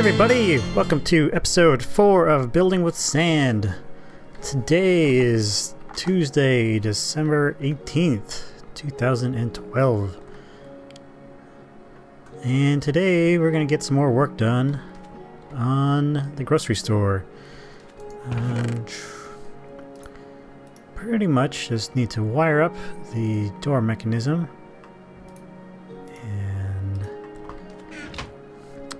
everybody! Welcome to episode 4 of Building with Sand. Today is Tuesday, December 18th, 2012. And today we're going to get some more work done on the grocery store. Pretty much just need to wire up the door mechanism and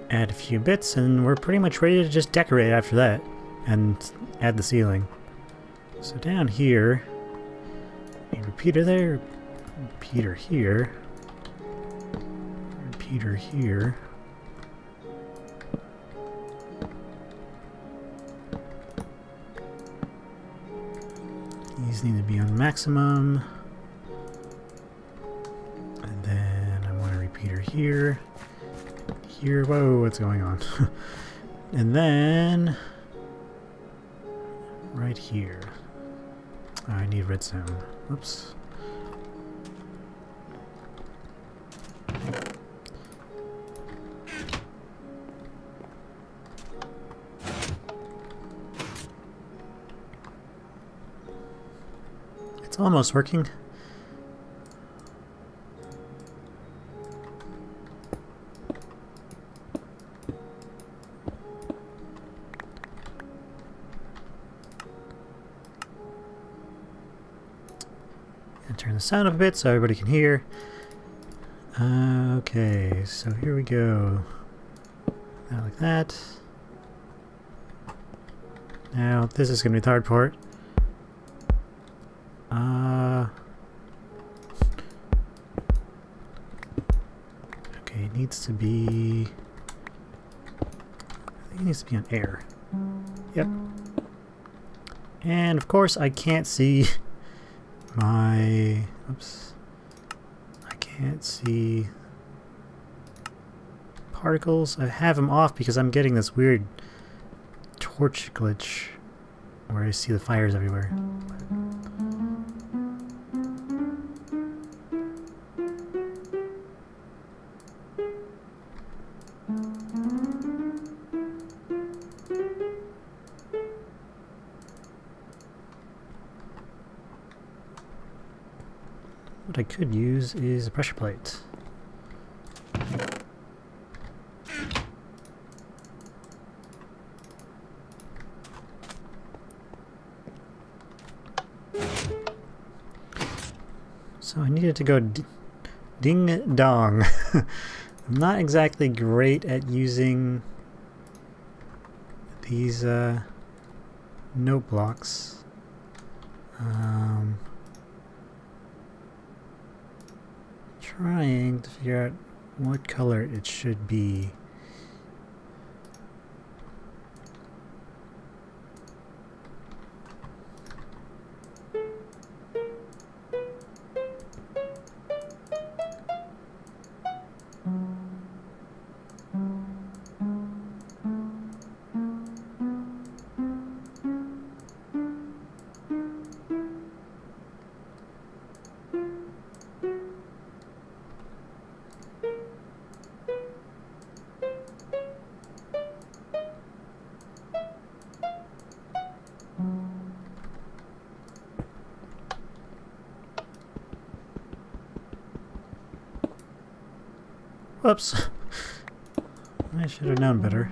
add a few bits, and we're pretty much ready to just decorate after that and add the ceiling. So down here, a repeater there, repeater here, repeater here. These need to be on maximum. And then I want a repeater here. Here, whoa, what's going on? And then right here. I need redstone. Oops. It's almost working. And turn the sound up a bit so everybody can hear. Okay, so here we go. Not like that. Now this is going to be the hard part. Okay, it needs to be... I think it needs to be on air. Yep. And of course I can't see my... Oops. I can't see particles. I have them off because I'm getting this weird torch glitch where I see the fires everywhere. What I could use is a pressure plate. So I needed to go ding dong. I'm not exactly great at using these note blocks. Trying to figure out what color it should be. Whoops. I should have known better.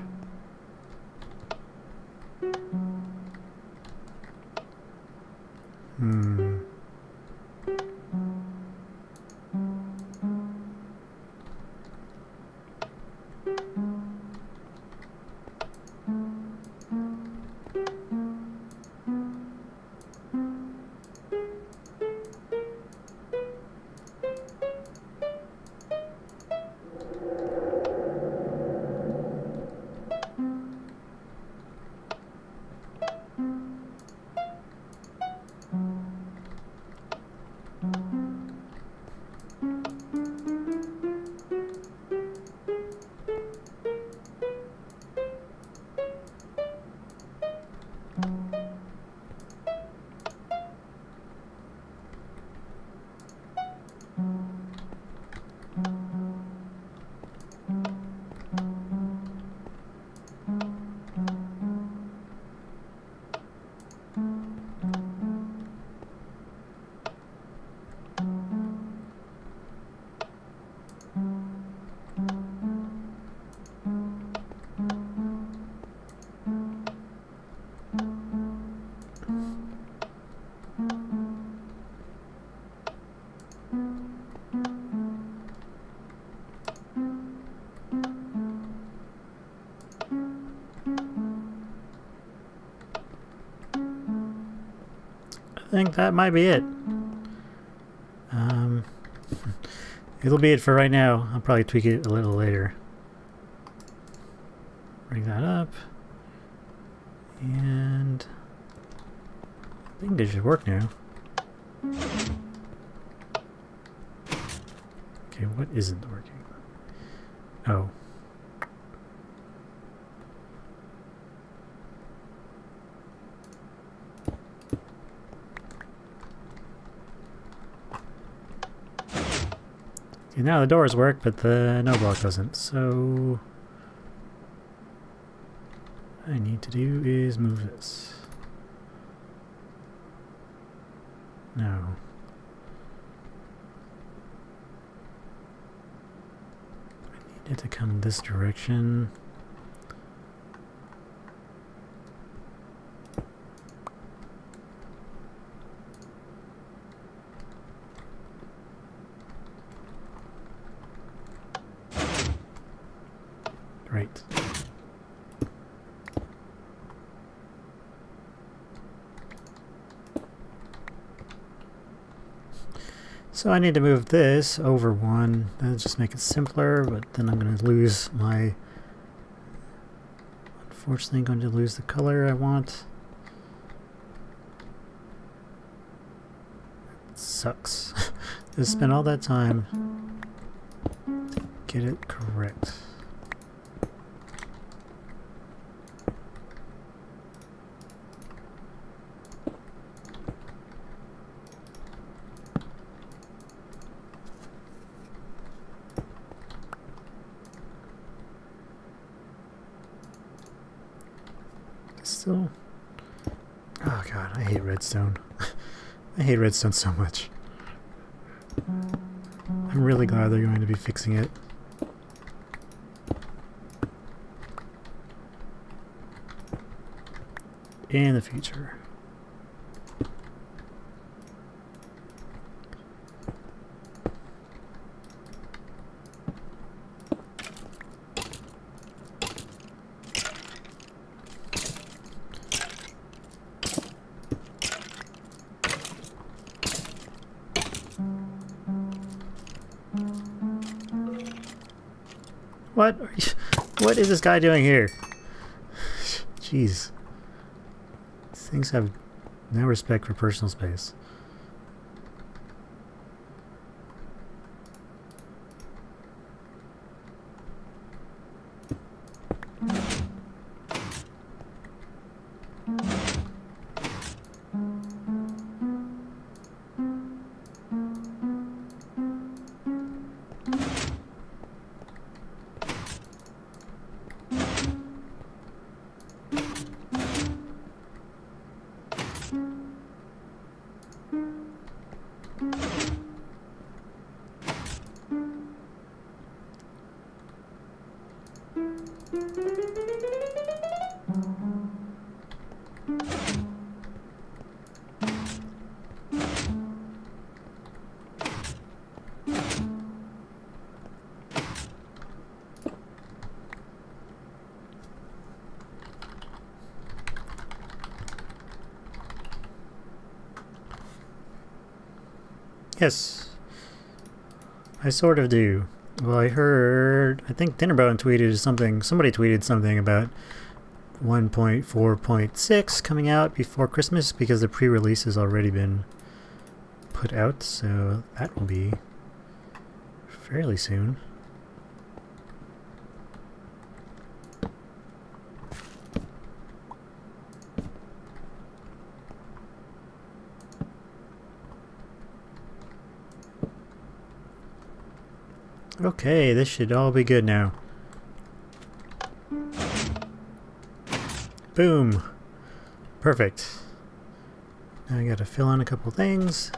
think that might be it. It'll be it for right now. I'll probably tweak it a little later. Bring that up. And I think this should work now. Okay, what isn't working? Oh. Okay, now the doors work, but the no block doesn't, so what I need to do is move this. No. I need it to come this direction. Right. So I need to move this over one. That'll just make it simpler, but then I'm going to lose my... Unfortunately, going to lose the color I want. It sucks. To spend all that time to get it correct. Still, oh god, I hate redstone. I hate redstone so much. I'm really glad they're going to be fixing it. In the future. What are you, what is this guy doing here? Jeez. These things have no respect for personal space. Yes, I sort of do. Well, I heard, I think Dinnerbone tweeted something, somebody tweeted something about 1.4.6 coming out before Christmas because the pre-release has already been put out, so that will be fairly soon. Okay, this should all be good now. Boom! Perfect. Now I gotta fill in a couple things.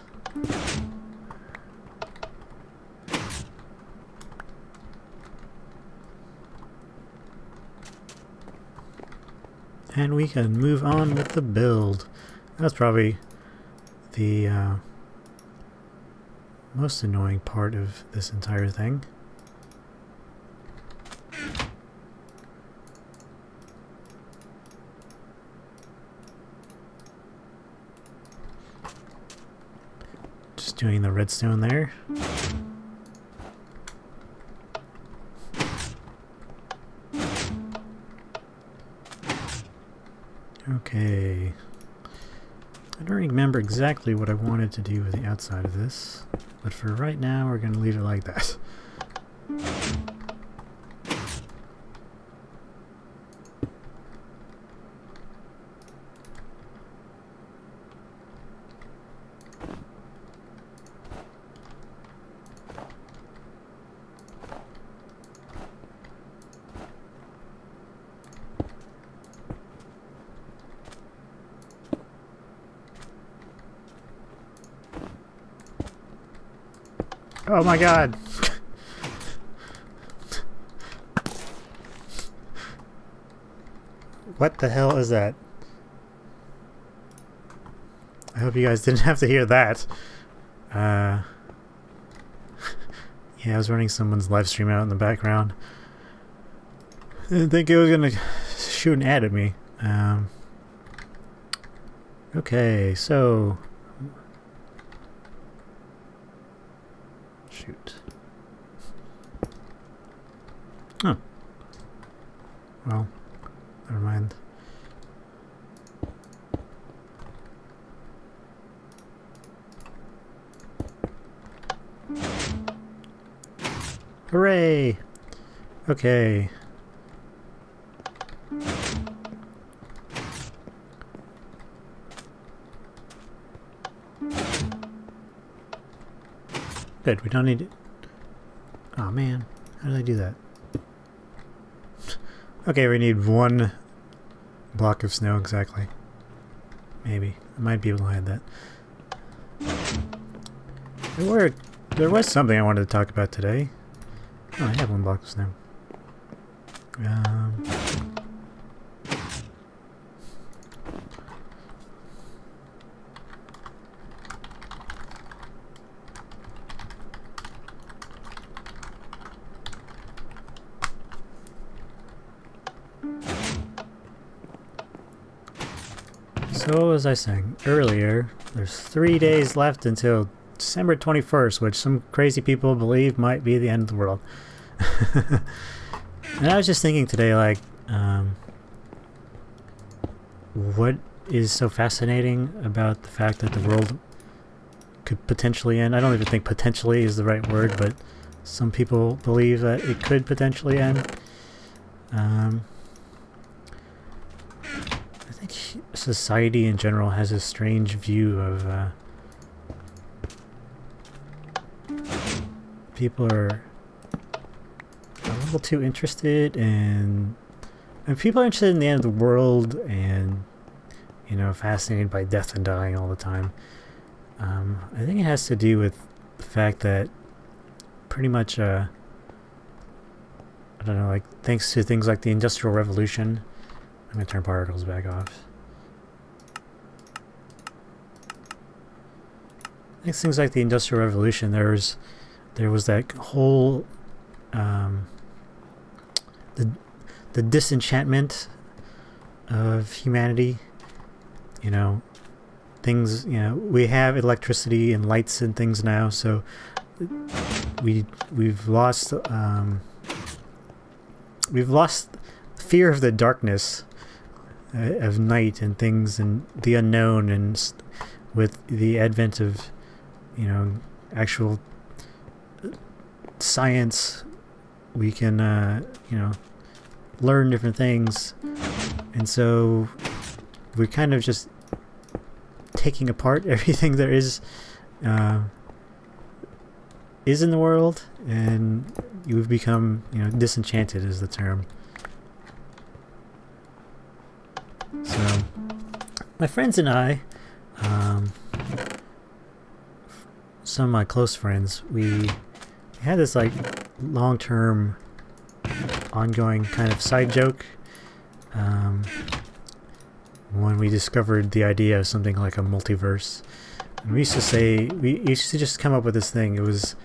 And we can move on with the build. That's probably the most annoying part of this entire thing. Just doing the redstone there. Okay. I don't remember exactly what I wanted to do with the outside of this, but for right now we're going to leave it like that. Oh my god! What the hell is that? I hope you guys didn't have to hear that. Yeah, I was running someone's live stream out in the background. I didn't think it was gonna shoot an ad at me. Okay, so... Shoot. Oh. Well, never mind. Hooray! Okay. Good, we don't need it. Oh man, how did I do that? Okay, we need one block of snow exactly. Maybe. I might be able to hide that. There was something I wanted to talk about today. Oh, I have one block of snow. So what was I saying earlier? There's 3 days left until December 21st, which some crazy people believe might be the end of the world. And I was just thinking today, like, what is so fascinating about the fact that the world could potentially end? I don't even think potentially is the right word, but some people believe that it could potentially end. I think society in general has a strange view of people are a little too interested in, and people are interested in the end of the world and, you know, fascinated by death and dying all the time. I think it has to do with the fact that pretty much I don't know, like, thanks to things like the Industrial Revolution. I'm gonna turn particles back off. Thanks to things like the Industrial Revolution, there was that whole the disenchantment of humanity. You know, things, you know, we have electricity and lights and things now, so we've lost fear of the darkness of night and things and the unknown, and with the advent of, you know, actual science, we can you know, learn different things, and so we're kind of just taking apart everything there is in the world, and you've become, you know, disenchanted is the term. So my friends and I, some of my close friends, we had this like long-term ongoing kind of side joke when we discovered the idea of something like a multiverse. And we used to say, we used to just come up with this thing. It was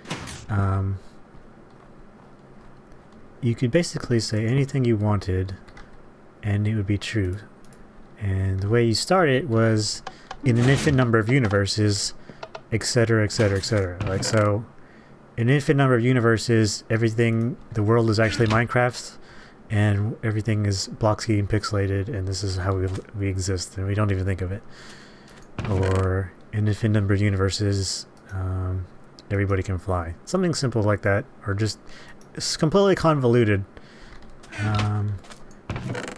you could basically say anything you wanted and it would be true. And the way you start it was, in an infinite number of universes, etc., etc., etc. Like, so, an infinite number of universes, everything, the world is actually Minecraft, and everything is block scheme pixelated, and this is how we exist, and we don't even think of it. Or an infinite number of universes, everybody can fly. Something simple like that, or just it's completely convoluted.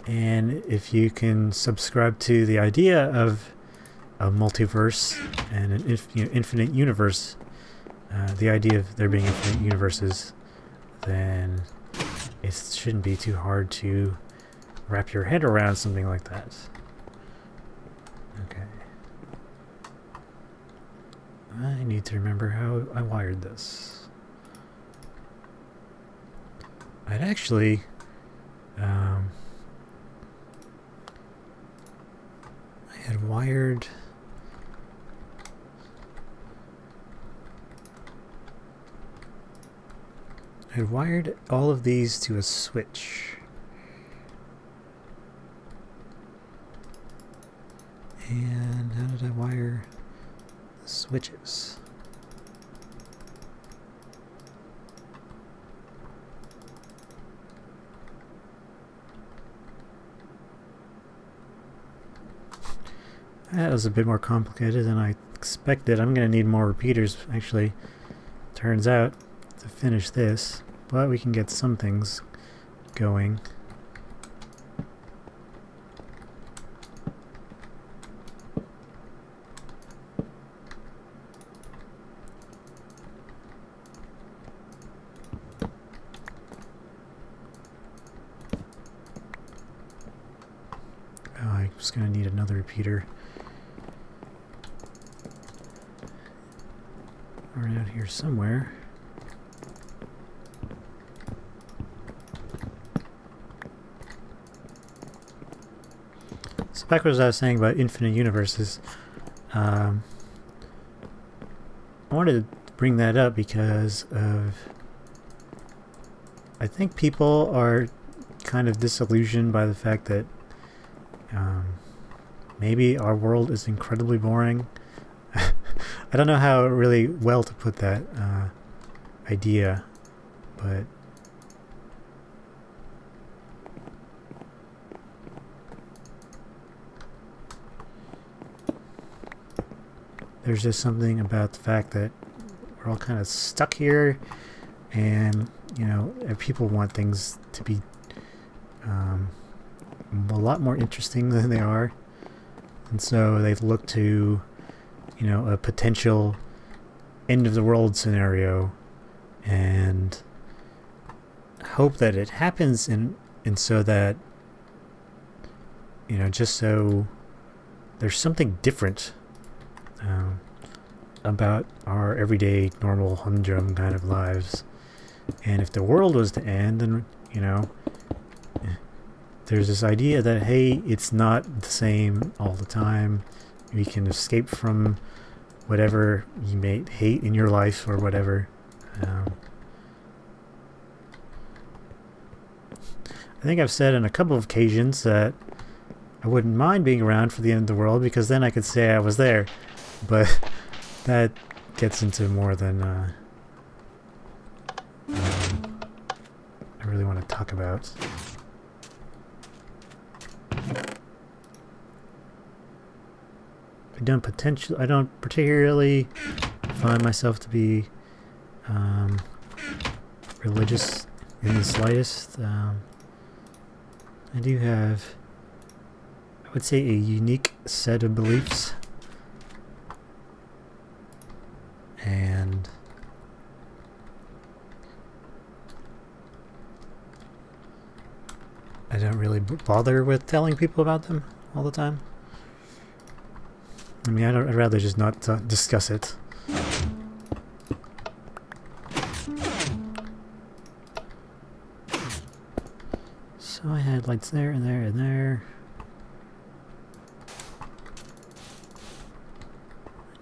And if you can subscribe to the idea of a multiverse and an infinite universe, the idea of there being infinite universes, then it shouldn't be too hard to wrap your head around something like that. Okay. I need to remember how I wired this. I'd actually I had wired all of these to a switch. And how did I wire the switches? That was a bit more complicated than I expected. I'm going to need more repeaters, actually, turns out, to finish this. But we can get some things going. Oh, I'm just going to need another repeater. Around here somewhere. So back what I was saying about infinite universes, I wanted to bring that up because of I think people are kind of disillusioned by the fact that maybe our world is incredibly boring. I don't know how really well to put that idea, but there's just something about the fact that we're all kind of stuck here, and you know, people want things to be a lot more interesting than they are, and so they look to, you know, a potential end of the world scenario and hope that it happens, and so that, you know, just so there's something different about our everyday normal humdrum kind of lives. And if the world was to end, then, you know, there's this idea that, hey, it's not the same all the time. We can escape from whatever you may hate in your life or whatever. I think I've said on a couple of occasions that I wouldn't mind being around for the end of the world, because then I could say I was there. But that gets into more than I really want to talk about. I don't particularly find myself to be religious in the slightest. I do have, I would say, a unique set of beliefs, and I don't really bother with telling people about them all the time. I mean, I'd rather just not discuss it. So I had lights there and there and there.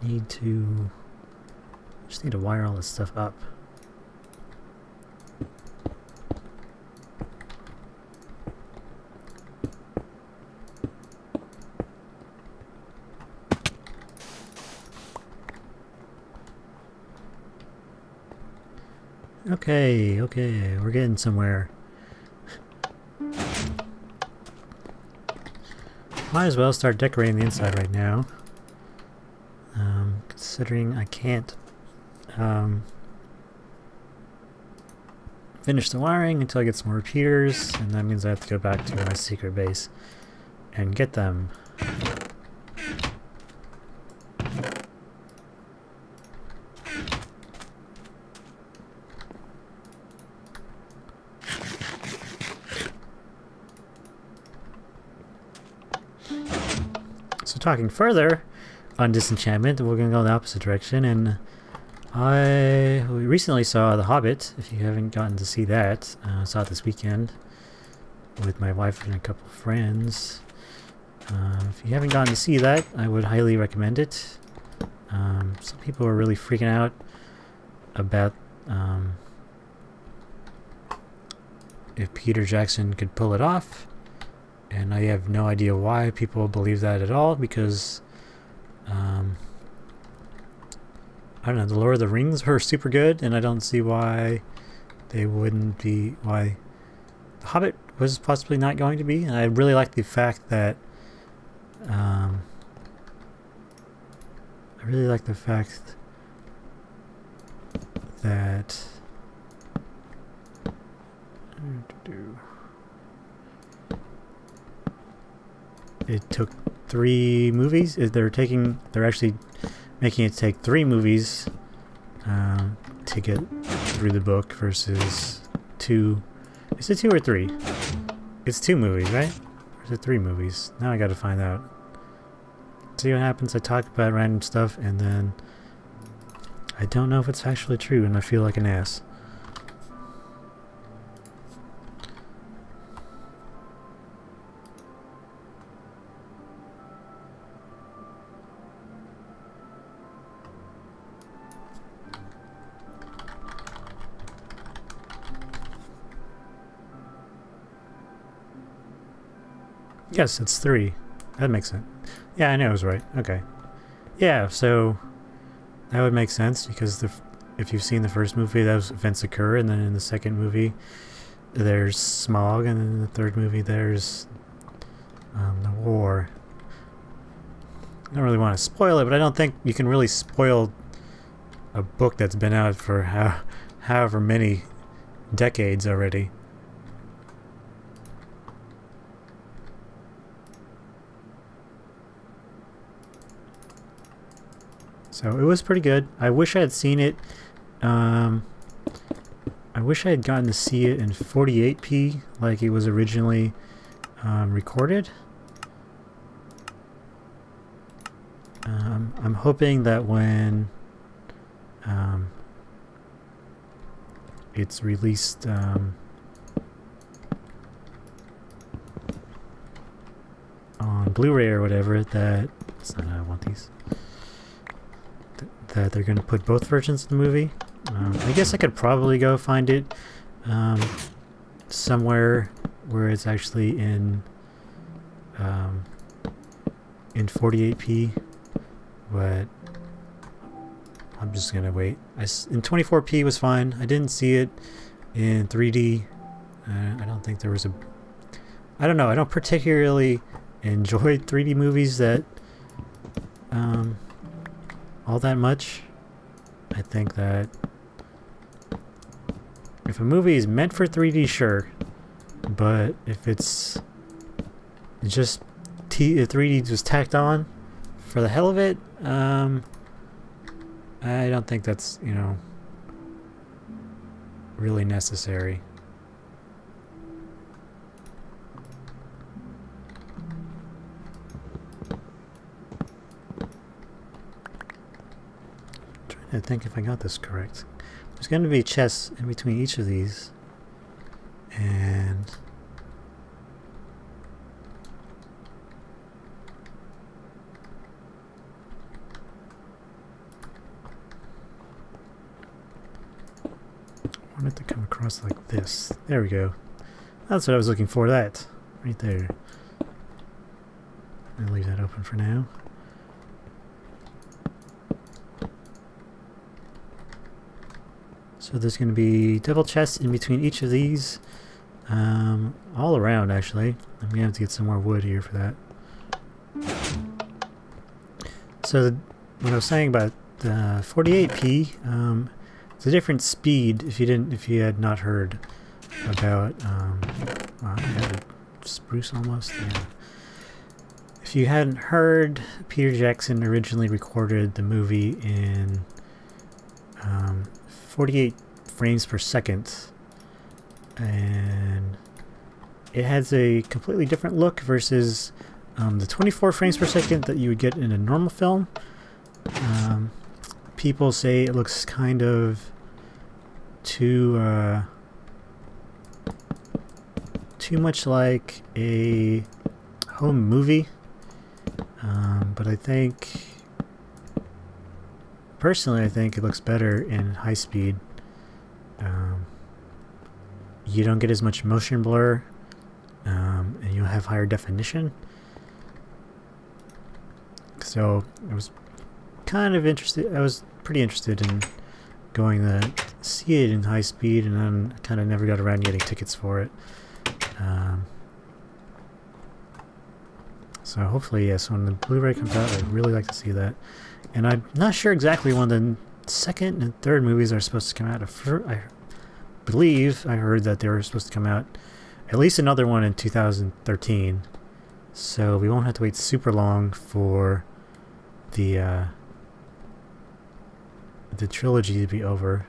I just need to wire all this stuff up. Okay, okay, we're getting somewhere. Might as well start decorating the inside right now. Considering I can't finish the wiring until I get some more repeaters, and that means I have to go back to my secret base and get them. So talking further on disenchantment, we're going to go in the opposite direction, and we recently saw The Hobbit. If you haven't gotten to see that, I saw it this weekend with my wife and a couple of friends. If you haven't gotten to see that, I would highly recommend it. Some people are really freaking out about if Peter Jackson could pull it off, and I have no idea why people believe that at all, because I don't know, the Lord of the Rings were super good, and I don't see why they wouldn't be, why The Hobbit was possibly not going to be. And I really like the fact that I really like the fact that it took 3 movies. They're actually making it take 3 movies to get through the book versus 2. Is it 2 or 3? It's 2 movies, right? Or is it 3 movies? Now I gotta find out. See what happens. I talk about random stuff and then I don't know if it's actually true, and I feel like an ass. Yes, it's 3. That makes sense. Yeah, I know I was right. Okay. Yeah, so that would make sense, because if you've seen the first movie, those events occur, and then in the second movie there's Smog, and then in the third movie there's the war. I don't really want to spoil it, but I don't think you can really spoil a book that's been out for however many decades already. So it was pretty good. I wish I had seen it. I wish I had gotten to see it in 48p like it was originally recorded. I'm hoping that when it's released on Blu-ray or whatever, that's not how I want these. That they're going to put both versions of the movie. I guess I could probably go find it somewhere where it's actually in 48p, but I'm just gonna wait. In 24p was fine. I didn't see it in 3D. I don't think there was a... I don't know. I don't particularly enjoy 3D movies that all that much. I think that if a movie is meant for 3D, sure, but if it's just 3D just tacked on for the hell of it, I don't think that's, you know, really necessary. I think if I got this correct. There's going to be chests in between each of these, and I want it to come across like this. There we go. That's what I was looking for, that right there. I'll leave that open for now. So there's going to be double chests in between each of these. All around, actually. I'm going to have to get some more wood here for that. So what I was saying about the 48p, it's a different speed if you had not heard about, wow, I had a spruce almost, yeah. If you hadn't heard, Peter Jackson originally recorded the movie in 48 frames per second, and it has a completely different look versus the 24 frames per second that you would get in a normal film. People say it looks kind of too much like a home movie, but I think, personally, I think it looks better in high speed. You don't get as much motion blur, and you'll have higher definition. So I was kind of interested, I was pretty interested in going to see it in high speed, and then kind of never got around getting tickets for it. So hopefully, yes, when the Blu-ray comes out, I'd really like to see that. And I'm not sure exactly when the second and third movies are supposed to come out. I believe I heard that they were supposed to come out at least another one in 2013. So we won't have to wait super long for the trilogy to be over.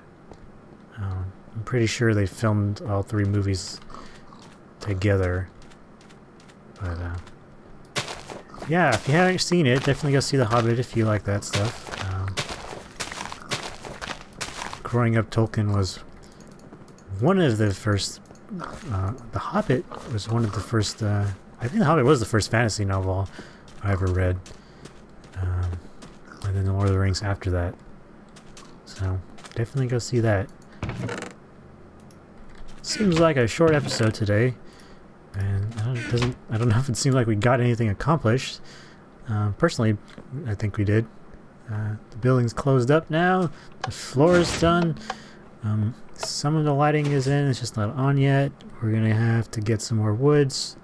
I'm pretty sure they filmed all three movies together. But yeah, if you haven't seen it, definitely go see The Hobbit if you like that stuff. Growing up, Tolkien was one of the first. The Hobbit was one of the first. I think The Hobbit was the first fantasy novel I ever read, and then The Lord of the Rings after that. So definitely go see that. Seems like a short episode today, and I don't know if it seemed like we got anything accomplished. Personally, I think we did. The building's closed up now. The floor is done. Some of the lighting is in. It's just not on yet. We're gonna have to get some more woods.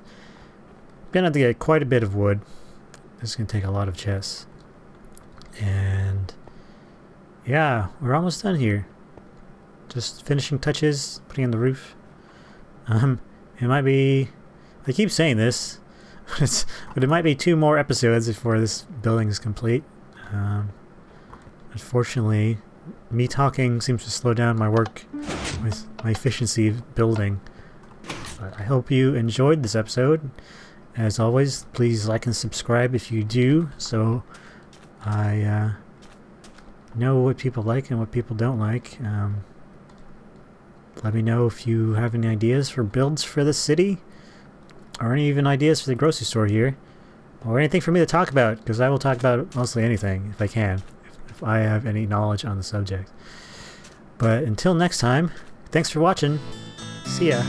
Gonna have to get quite a bit of wood. This is gonna take a lot of chests. And yeah, we're almost done here. Just finishing touches, putting on the roof. It might be, I keep saying this, but it might be 2 more episodes before this building is complete. Unfortunately, me talking seems to slow down my work with my efficiency of building. But I hope you enjoyed this episode. As always, please like and subscribe if you do, so I know what people like and what people don't like. Let me know if you have any ideas for builds for the city, or any even ideas for the grocery store here, or anything for me to talk about, because I will talk about mostly anything if I can, if I have any knowledge on the subject. But until next time, thanks for watching. See ya.